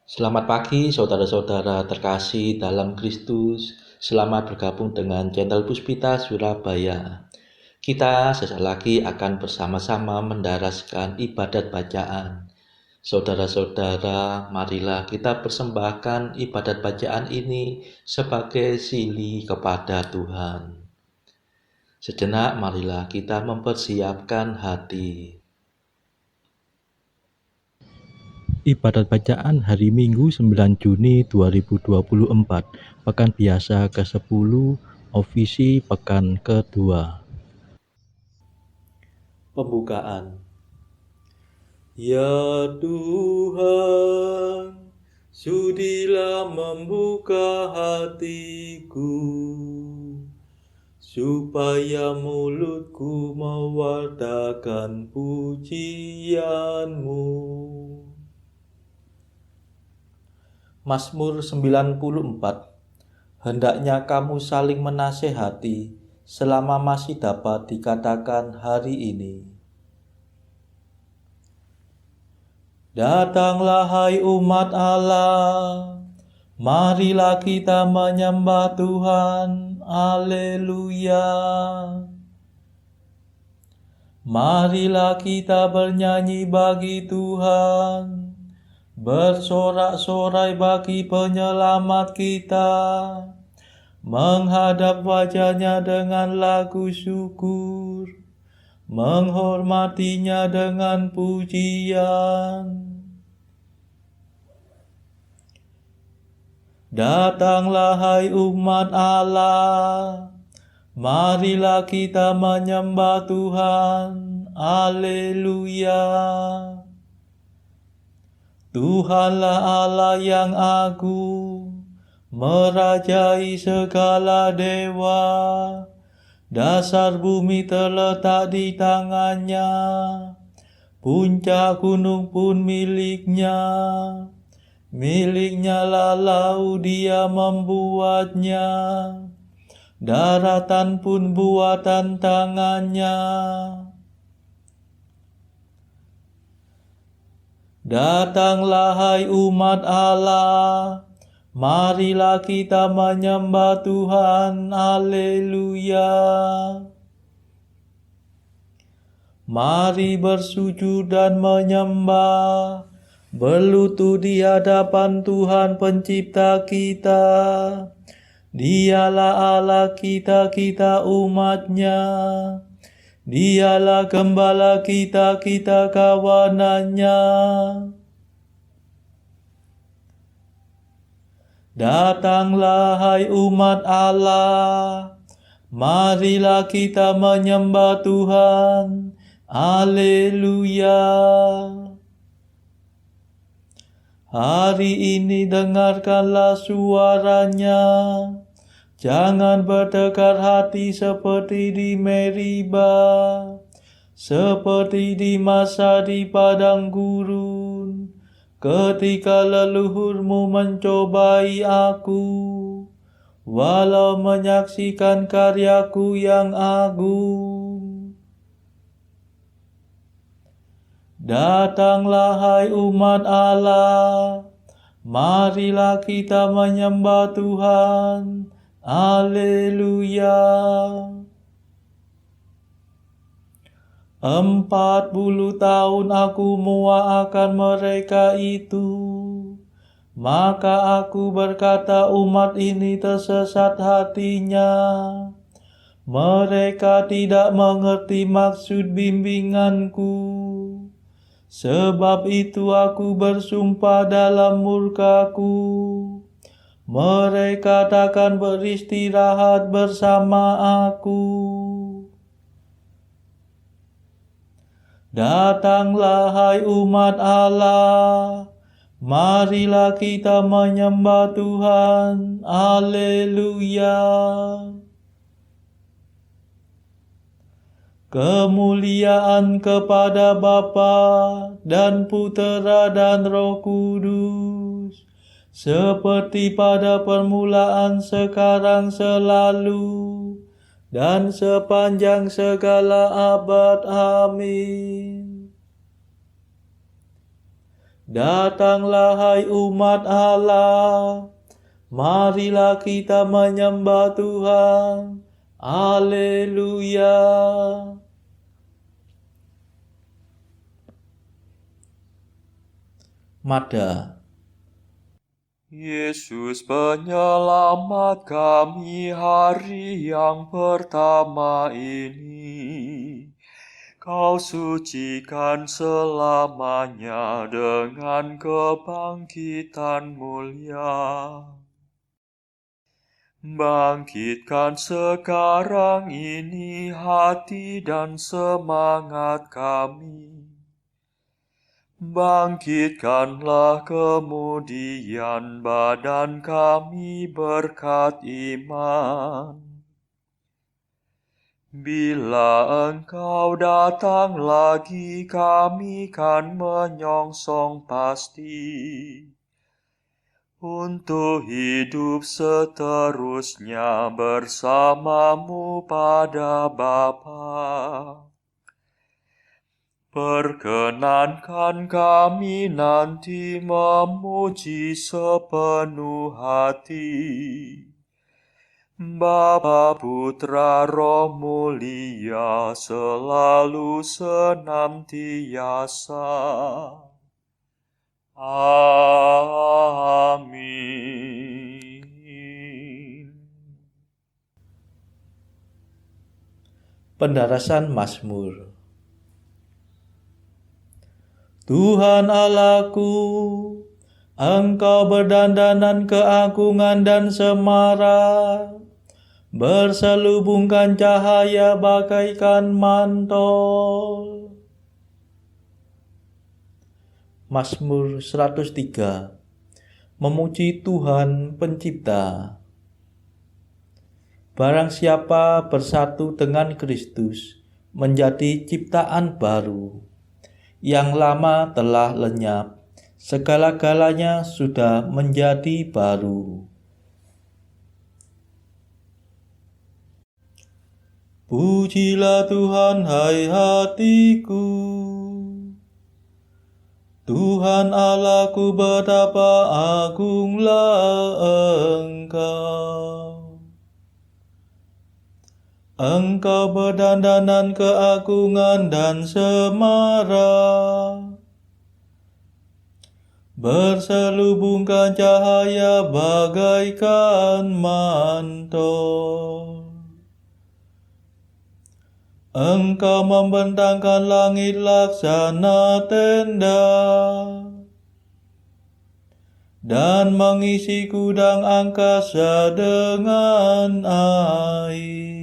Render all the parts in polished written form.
Selamat pagi saudara-saudara terkasih dalam Kristus. Selamat bergabung dengan channel Puspita Surabaya. Kita sesaat lagi akan bersama-sama mendaraskan ibadat bacaan. Saudara-saudara, marilah kita persembahkan ibadat bacaan ini sebagai sili kepada Tuhan. Sejenak marilah kita mempersiapkan hati. Ibadat bacaan hari Minggu 9 Juni 2024, Pekan Biasa ke-10, Ofisi Pekan kedua. Pembukaan. Ya Tuhan, sudilah membuka hatiku, supaya mulutku mewartakan pujian-Mu. Mazmur 94. Hendaknya kamu saling menasehati selama masih dapat dikatakan hari ini. Datanglah hai umat Allah, marilah kita menyembah Tuhan, Haleluya. Marilah kita bernyanyi bagi Tuhan, bersorak-sorai bagi penyelamat kita, menghadap wajahnya dengan lagu syukur, menghormatinya dengan pujian. Datanglah hai umat Allah, marilah kita menyembah Tuhan, Haleluya. Tuhanlah Allah yang agung, merajai segala dewa. Dasar bumi terletak di tangannya, puncak gunung pun miliknya. Miliknya lalau dia membuatnya, daratan pun buatan tangannya. Datanglah hai umat Allah, marilah kita menyembah Tuhan, Haleluya. Mari bersujud dan menyembah, berlutut di hadapan Tuhan pencipta kita. Dialah Allah kita, kita umatnya. Dialah gembala kita, kita kawanannya. Datanglah hai umat Allah, marilah kita menyembah Tuhan, Haleluya. Hari ini dengarkanlah suaranya, jangan bertekar hati seperti di Meriba, seperti di masa di padang gurun, ketika leluhurmu mencobai aku, walau menyaksikan karyaku yang agung. Datanglah hai umat Allah, marilah kita menyembah Tuhan, Haleluya. 40 tahun aku muakkan mereka itu, maka aku berkata umat ini tersesat hatinya. Mereka tidak mengerti maksud bimbinganku. Sebab itu aku bersumpah dalam murkaku, mereka takkan beristirahat bersama aku. Datanglah hai umat Allah, marilah kita menyembah Tuhan, Haleluya. Kemuliaan kepada Bapa dan Putera dan Roh Kudus, seperti pada permulaan, sekarang, selalu, dan sepanjang segala abad. Amin. Datanglah hai umat Allah, marilah kita menyembah Tuhan. Haleluya. Mada. Yesus penyelamat kami hari yang pertama ini. Kau sucikan selamanya dengan kebangkitan mulia. Bangkitkan sekarang ini hati dan semangat kami. Bangkitkanlah kemudian badan kami berkat iman. Bila Engkau datang lagi, kami kan menyongsong pasti untuk hidup seterusnya bersamamu pada Bapa. Perkenankan kami nanti memuji sepenuh hati Bapa, Putra, Roh Mulia, selalu senantiasa. Amin. Pendarasan Mazmur. Tuhan Allahku, Engkau berdandanan keagungan dan semara, berselubungkan cahaya bagaikan mantel. Mazmur 103. Memuji Tuhan Pencipta. Barang siapa bersatu dengan Kristus, menjadi ciptaan baru. Yang lama telah lenyap, segala-galanya sudah menjadi baru. Pujilah Tuhan, hai hatiku. Tuhan Allahku, betapa agunglah Engkau. Engkau berdandanan keagungan dan semara, berselubungkan cahaya bagaikan mantel. Engkau membentangkan langit laksana tenda, dan mengisi gudang angkasa dengan air.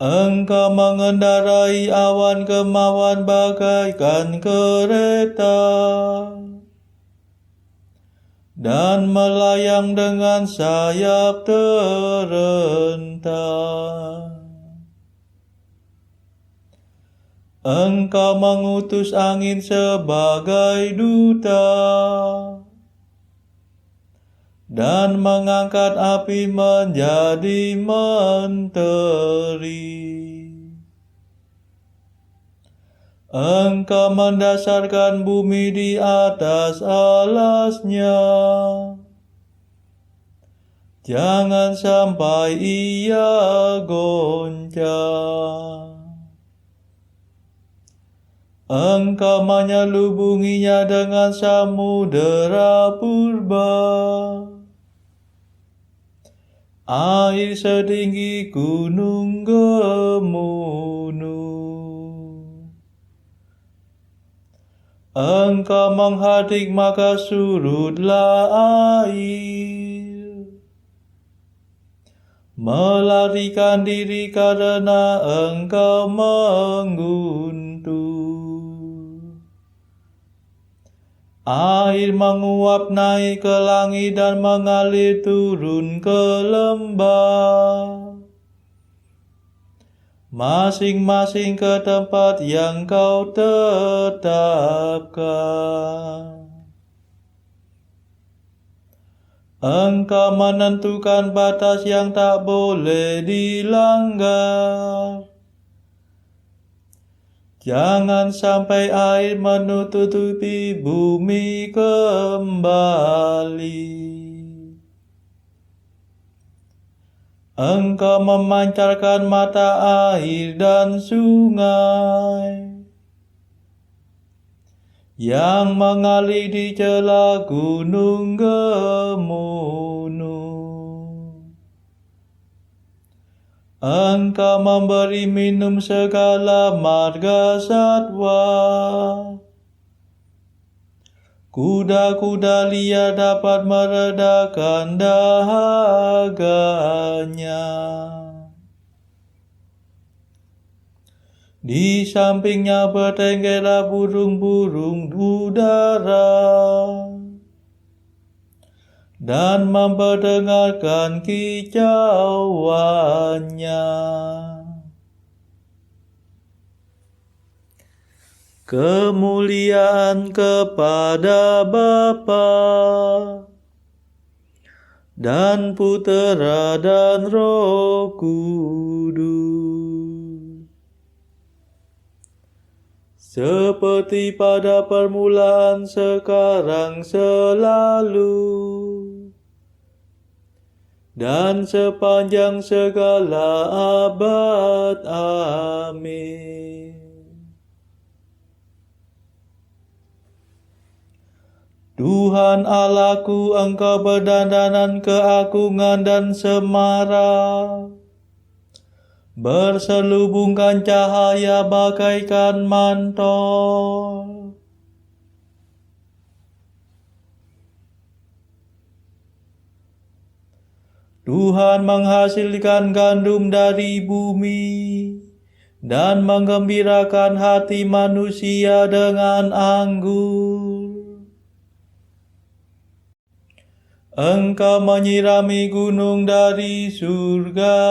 Engkau mengendarai awan kemauan bagaikan kereta, dan melayang dengan sayap terentang. Engkau mengutus angin sebagai duta, dan mengangkat api menjadi menteri. Engkau mendasarkan bumi di atas alasnya, jangan sampai ia goncang. Engkau menyelubunginya dengan samudera purba, air setinggi gunung Gemunung. Engkau menghadik maka surutlah air, melarikan diri karena Engkau mengguntur. Air menguap naik ke langit dan mengalir turun ke lembah, masing-masing ke tempat yang Kau tetapkan. Engkau menentukan batas yang tak boleh dilanggar, Jangan sampai air menutupi bumi kembali. Engkau memancarkan mata air dan sungai yang mengalir di celah gunung gemunung. Engkau memberi minum segala marga satwa. Kuda-kuda liar dapat meredakan dahaganya. Di sampingnya bertenggerlah burung-burung udara dan memperdengarkan kicauannya. Kemuliaan kepada Bapa dan Putera dan Roh Kudus, seperti pada permulaan, sekarang, selalu, dan sepanjang segala abad. Amin. Tuhan Allahku, Engkau berdandanan keagungan dan semara, berselubungkan cahaya bagaikan mantel. Tuhan menghasilkan gandum dari bumi dan menggembirakan hati manusia dengan anggur. Engkau menyirami gunung dari surga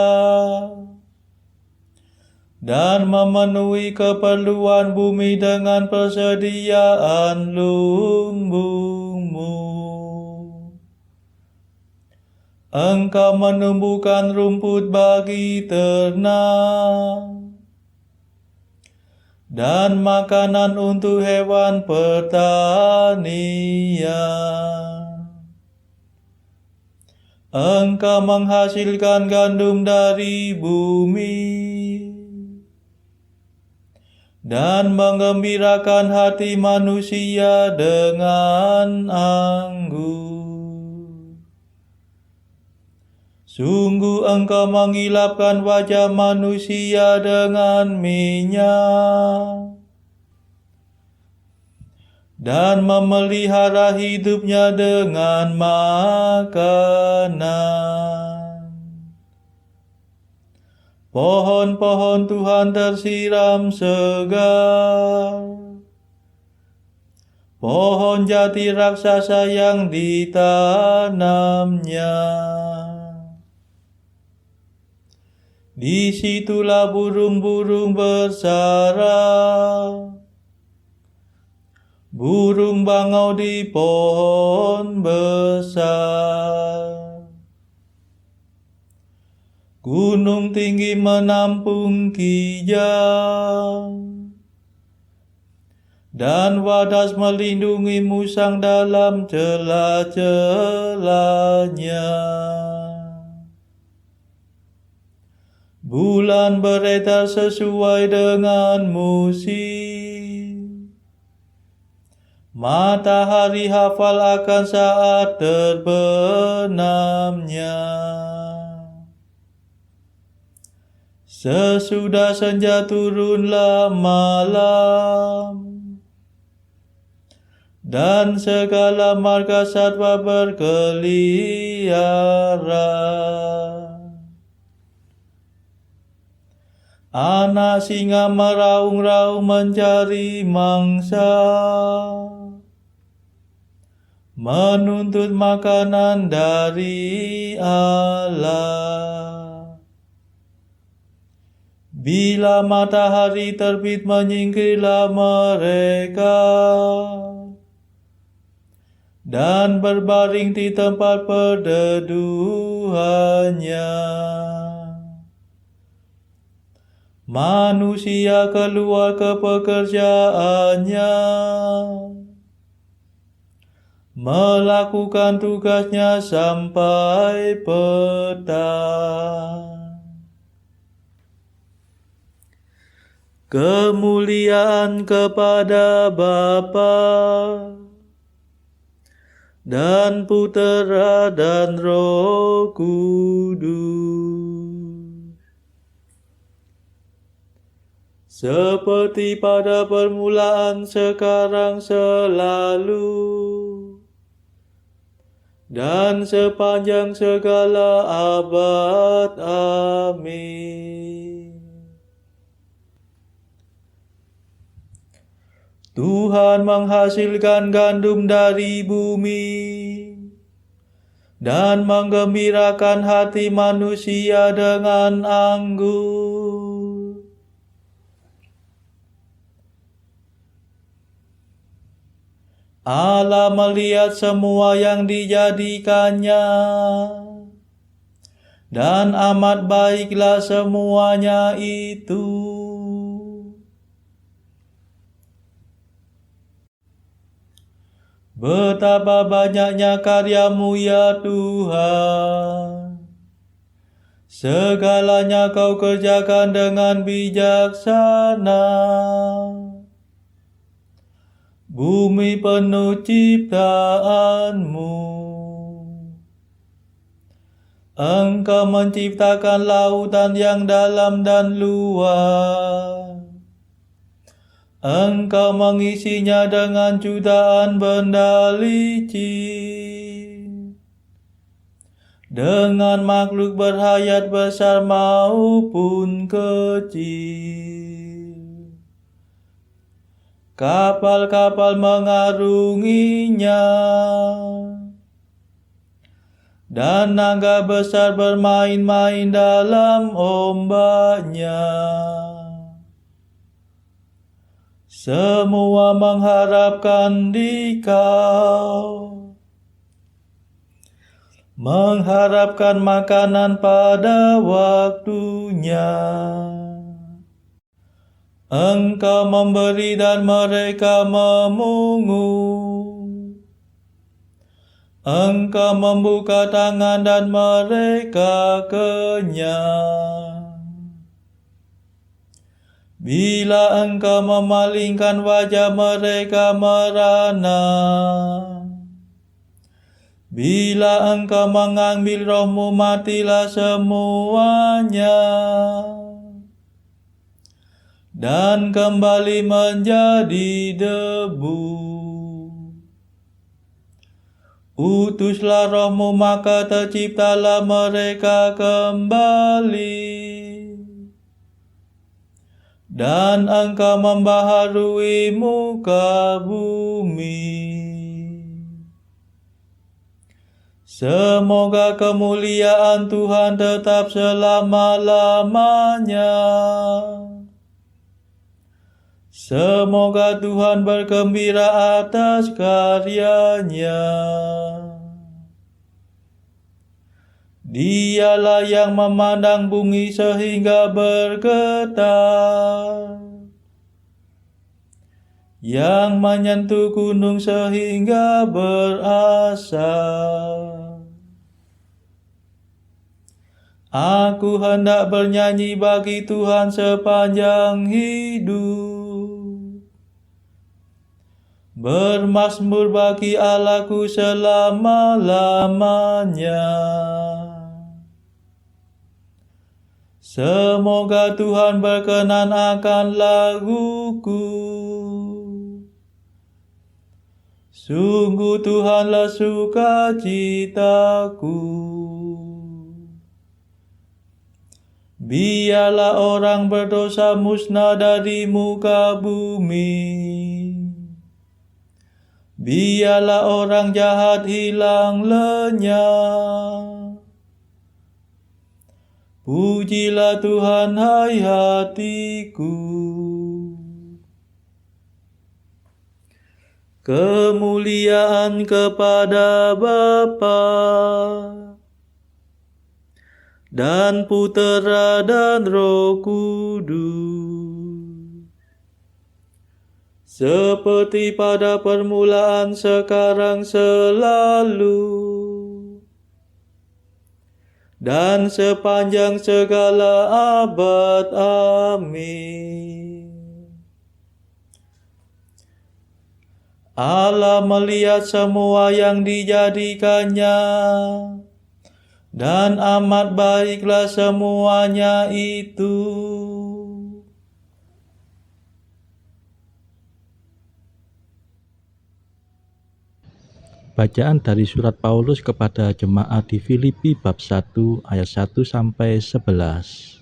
dan memenuhi keperluan bumi dengan persediaan lumbungmu. Engkau menumbuhkan rumput bagi ternak dan makanan untuk hewan pertanian. Engkau menghasilkan gandum dari bumi dan menggembirakan hati manusia dengan anggur. Sungguh Engkau mengilapkan wajah manusia dengan minyak dan memelihara hidupnya dengan makanan. Pohon-pohon Tuhan tersiram segar, pohon jati raksasa yang ditanamnya. Disitulah burung-burung bersarang, burung bangau di pohon besar. Gunung tinggi menampung kijang, dan wadas melindungi musang dalam celah-celahnya. Bulan beredar sesuai dengan musim, matahari hafal akan saat terbenamnya. Sesudah senja turunlah malam, dan segala marga satwa berkeliaran. Anak singa meraung-raung mencari mangsa, menuntut makanan dari Allah. Bila matahari terbit menyingkirlah mereka, dan berbaring di tempat perteduhannya. Manusia keluar ke pekerjaannya, melakukan tugasnya sampai petang. Kemuliaan kepada Bapa dan Putera dan Roh Kudus, seperti pada permulaan, sekarang, selalu, dan sepanjang segala abad. Amin. Tuhan menghasilkan gandum dari bumi dan menggembirakan hati manusia dengan anggur. Allah melihat semua yang dijadikannya, dan amat baiklah semuanya itu. Betapa banyaknya karya-Mu ya Tuhan, segalanya Kau kerjakan dengan bijaksana. Bumi penuh ciptaan-Mu. Engkau menciptakan lautan yang dalam dan luas. Engkau mengisinya dengan jutaan benda licin, dengan makhluk berhayat besar maupun kecil. Kapal-kapal mengarunginya, dan naga besar bermain-main dalam ombaknya. Semua mengharapkan Dikau, mengharapkan makanan pada waktunya. Engkau memberi dan mereka memungut. Engkau membuka tangan dan mereka kenyang. Bila Engkau memalingkan wajah, mereka merana. Bila Engkau mengambil roh-Mu, matilah semuanya, dan kembali menjadi debu. Utuslah roh-Mu, maka terciptalah mereka kembali. Dan Engkau membaharui muka bumi. Semoga kemuliaan Tuhan tetap selama-lamanya. Semoga Tuhan bergembira atas karyanya. Dialah yang memandang bumi sehingga bergetar, yang menyentuh gunung sehingga berasap. Aku hendak bernyanyi bagi Tuhan sepanjang hidup, bermazmur bagi Allahku selama-lamanya. Semoga Tuhan berkenan akan laguku. Sungguh Tuhanlah sukacitaku. Biarlah orang berdosa musnah dari muka bumi. Biarlah orang jahat hilang lenyap. Pujilah Tuhan, hai hatiku. Kemuliaan kepada Bapa dan Putera dan Roh Kudus, seperti pada permulaan, sekarang, selalu, dan sepanjang segala abad. Amin. Allah melihat semua yang dijadikannya, dan amat baiklah semuanya itu. Bacaan dari surat Paulus kepada jemaat di Filipi bab 1 ayat 1 sampai 11.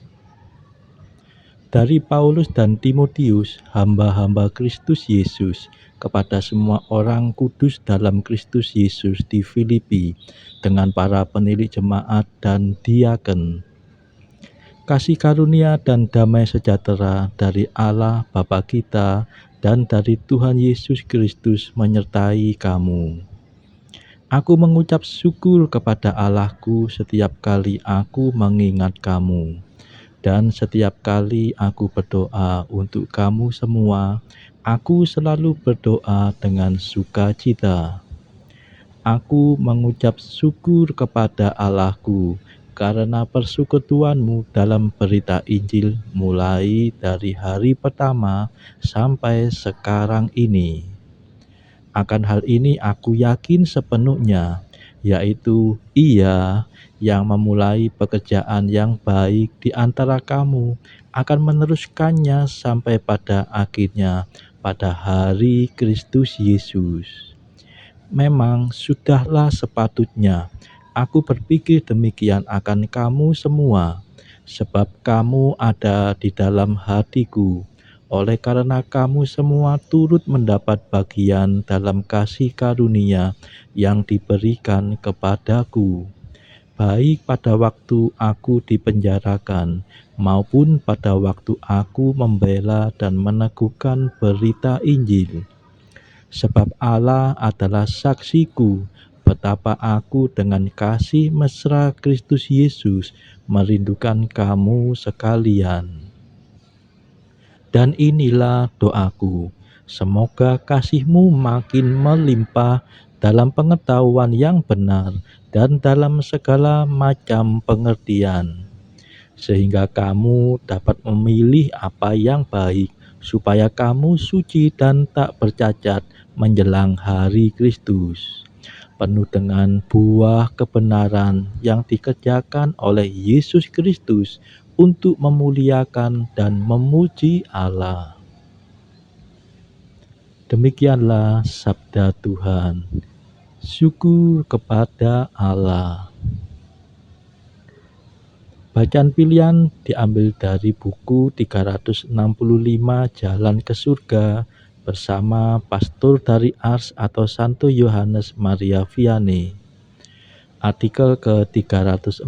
Dari Paulus dan Timotius, hamba-hamba Kristus Yesus, kepada semua orang kudus dalam Kristus Yesus di Filipi, dengan para penilik jemaat dan diaken. Kasih karunia dan damai sejahtera dari Allah Bapa kita dan dari Tuhan Yesus Kristus menyertai kamu. Aku mengucap syukur kepada Allahku setiap kali aku mengingat kamu. Dan setiap kali aku berdoa untuk kamu semua, aku selalu berdoa dengan sukacita. Aku mengucap syukur kepada Allahku karena persekutuanmu dalam berita Injil mulai dari hari pertama sampai sekarang ini. Akan hal ini aku yakin sepenuhnya, yaitu Ia yang memulai pekerjaan yang baik di antara kamu akan meneruskannya sampai pada akhirnya pada hari Kristus Yesus. Memang sudahlah sepatutnya aku berpikir demikian akan kamu semua, sebab kamu ada di dalam hatiku. Oleh karena kamu semua turut mendapat bagian dalam kasih karunia yang diberikan kepadaku, baik pada waktu aku dipenjarakan, maupun pada waktu aku membela dan meneguhkan berita Injil. Sebab Allah adalah saksiku, betapa aku dengan kasih mesra Kristus Yesus merindukan kamu sekalian. Dan inilah doaku, semoga kasihmu makin melimpah dalam pengetahuan yang benar dan dalam segala macam pengertian, sehingga kamu dapat memilih apa yang baik, supaya kamu suci dan tak bercacat menjelang hari Kristus, penuh dengan buah kebenaran yang dikerjakan oleh Yesus Kristus untuk memuliakan dan memuji Allah. Demikianlah sabda Tuhan. Syukur kepada Allah. Bacaan pilihan diambil dari buku 365 Jalan ke Surga bersama pastor dari Ars atau Santo Yohanes Maria Vianney. Artikel ke-341.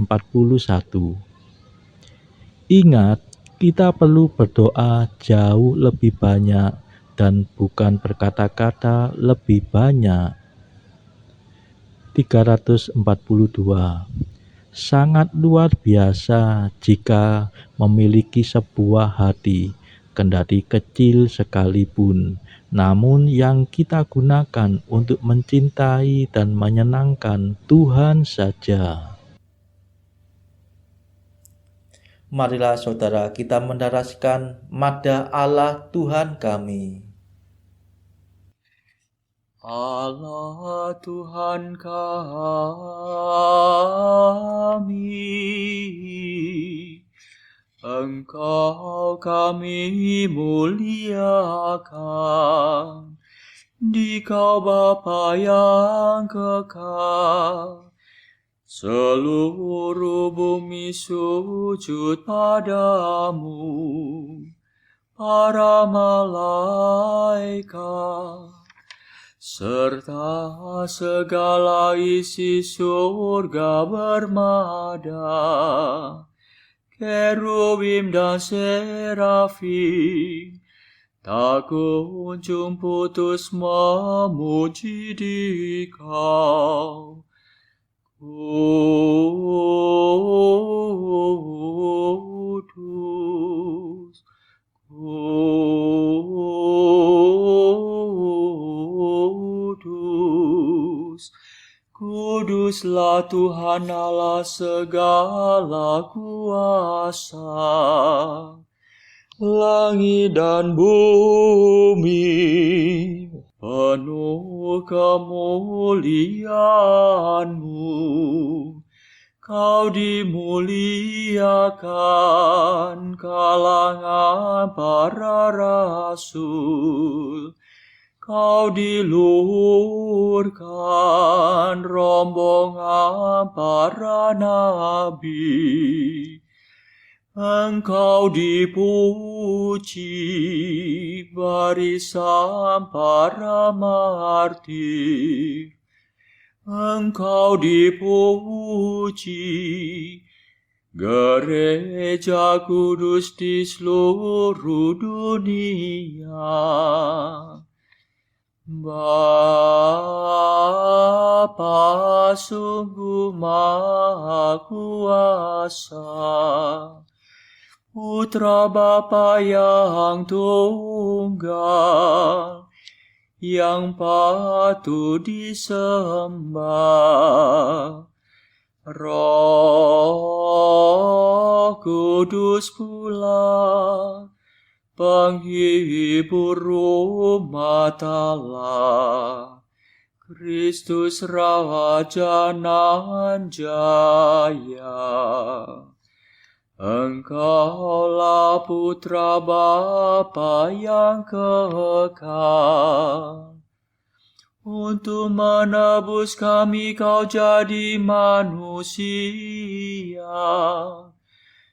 Ingat, kita perlu berdoa jauh lebih banyak dan bukan berkata-kata lebih banyak. 342. Sangat luar biasa jika memiliki sebuah hati, kendati kecil sekalipun, namun yang kita gunakan untuk mencintai dan menyenangkan Tuhan saja. Marilah saudara kita mendaraskan Madah Allah Tuhan kami. Allah Tuhan kami, Engkau kami muliakan, Dikau Bapa yang kekal. Seluruh bumi sujud padamu, para malaikat, serta segala isi surga bermada, kerubim dan serafim, tak kunjung putus memuji Dikau. Kudus, Kudus, Kuduslah Tuhan Allah segala kuasa. Langit dan bumi penuh kemuliaan-Mu. Kau dimuliakan kalangan para rasul. Kau diluhurkan rombongan para nabi. Engkau dipuji barisan para martir. Engkau dipuji gereja kudus di seluruh dunia. Bapa sungguh Maha Kuasa, Putra Bapa yang tunggal, yang patut disembah. Roh Kudus pula, penghibur umat Allah, Kristus Raja nan jaya. Engkaulah Putra Bapa yang kekal. Untuk menebus kami Kau jadi manusia.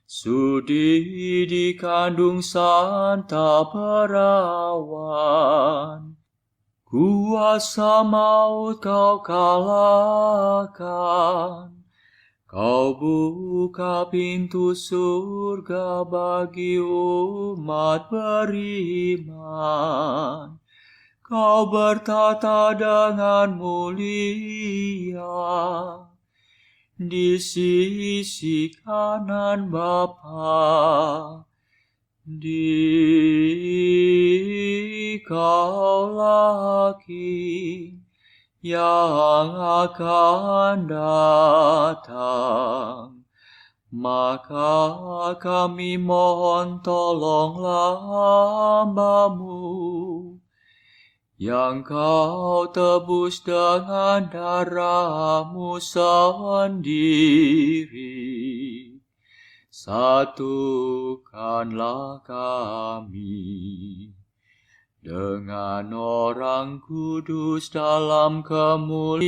Sudi dikandung Santa Perawan. Kuasa maut Kau kalahkan. Kau buka pintu surga bagi umat beriman. Kau bertata dengan mulia di sisi kanan Bapa. Dikaulah King yang akan datang. Maka kami mohon tolonglah hamba-Mu yang Kau tebus dengan darah-Mu sendiri. Satukanlah kami dengan orang kudus dalam kemuliaan-Mu.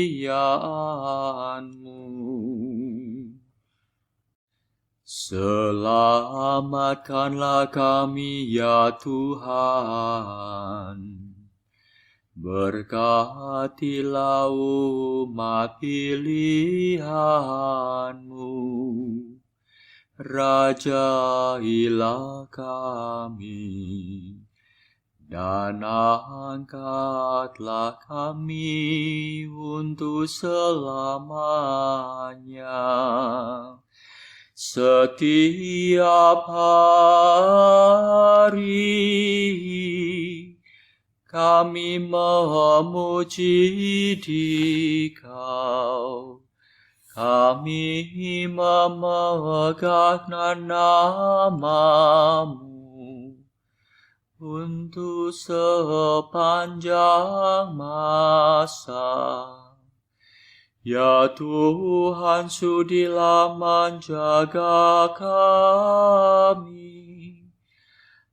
Selamatkanlah kami ya Tuhan. Berkatilah umat pilihan-Mu. Rajailah kami. Dan angkatlah kami untuk selamanya. Setiap hari kami memuji Dikau. Kami memegang nama-Mu untuk sepanjang masa. Ya Tuhan, sudilah menjaga kami,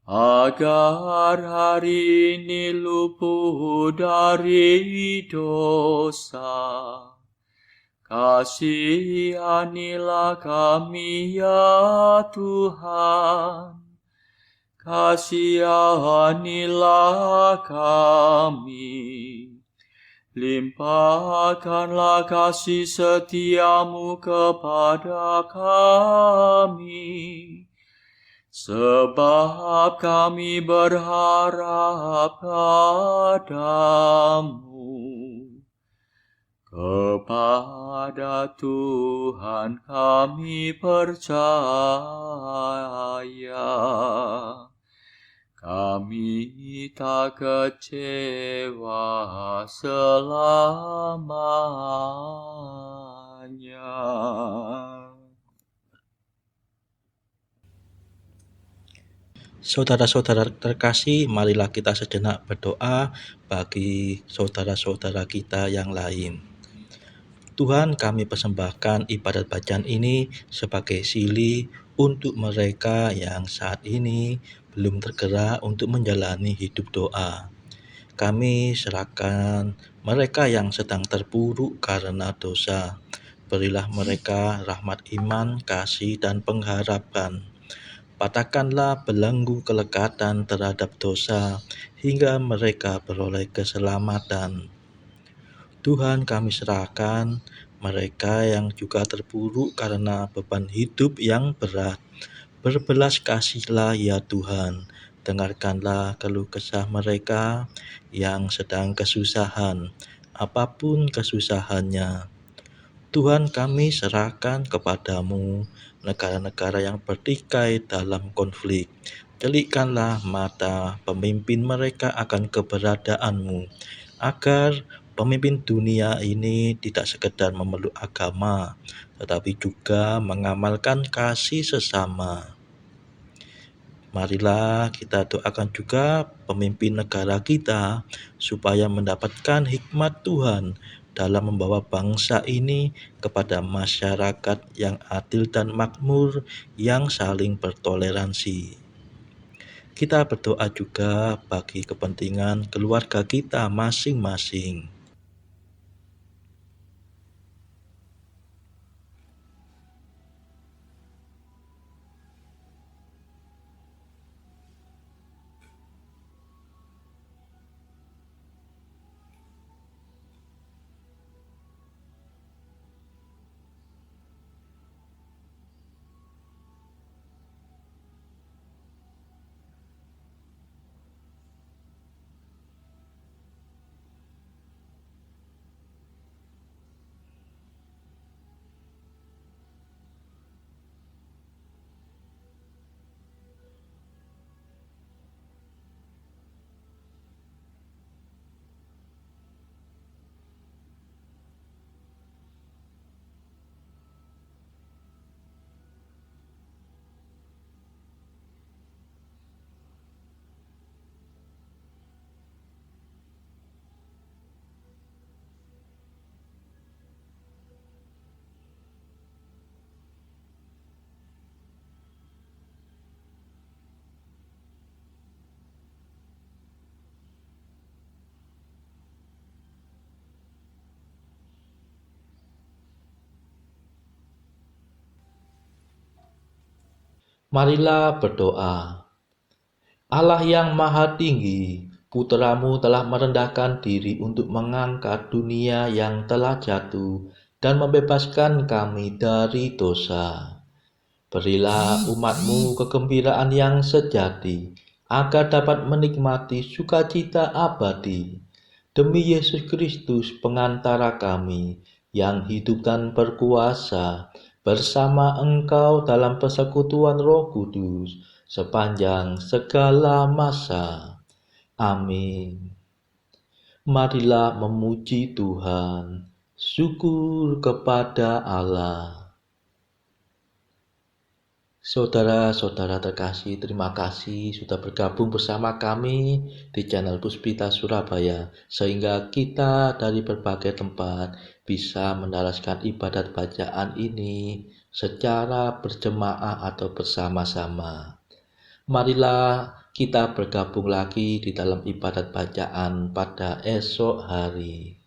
agar hari ini luput dari dosa. Kasihanilah kami ya Tuhan. Kasihanilah kami, limpahkanlah kasih setia-Mu kepada kami, sebab kami berharap padamu. Kepada Tuhan kami percaya, kami tak kecewa selamanya. Saudara-saudara terkasih, marilah kita sejenak berdoa bagi saudara-saudara kita yang lain. Tuhan, kami persembahkan ibadat bacaan ini sebagai sili untuk mereka yang saat ini belum tergerak untuk menjalani hidup doa. Kami serahkan mereka yang sedang terpuruk karena dosa. Berilah mereka rahmat iman, kasih, dan pengharapan. Patahkanlah belenggu kelekatan terhadap dosa hingga mereka beroleh keselamatan. Tuhan, kami serahkan mereka yang juga terpuruk karena beban hidup yang berat. Berbelas kasihlah ya Tuhan, dengarkanlah keluh kesah mereka yang sedang kesusahan, apapun kesusahannya. Tuhan, kami serahkan kepadamu negara-negara yang bertikai dalam konflik. Celikkanlah mata pemimpin mereka akan keberadaanmu, agar pemimpin dunia ini tidak sekedar memeluk agama, tetapi juga mengamalkan kasih sesama. Marilah kita doakan juga pemimpin negara kita supaya mendapatkan hikmat Tuhan dalam membawa bangsa ini kepada masyarakat yang adil dan makmur yang saling bertoleransi. Kita berdoa juga bagi kepentingan keluarga kita masing-masing. Marilah berdoa. Allah yang maha tinggi, Putra-Mu telah merendahkan diri untuk mengangkat dunia yang telah jatuh dan membebaskan kami dari dosa. Berilah umat-Mu kegembiraan yang sejati, agar dapat menikmati sukacita abadi. Demi Yesus Kristus pengantara kami, yang hidup dan berkuasa bersama Engkau dalam persekutuan Roh Kudus, sepanjang segala masa. Amin. Marilah memuji Tuhan. Syukur kepada Allah. Saudara-saudara terkasih, terima kasih sudah bergabung bersama kami di channel Puspita Surabaya, sehingga kita dari berbagai tempat bisa meneruskan ibadat bacaan ini secara berjemaah atau bersama-sama. Marilah kita bergabung lagi di dalam ibadat bacaan pada esok hari.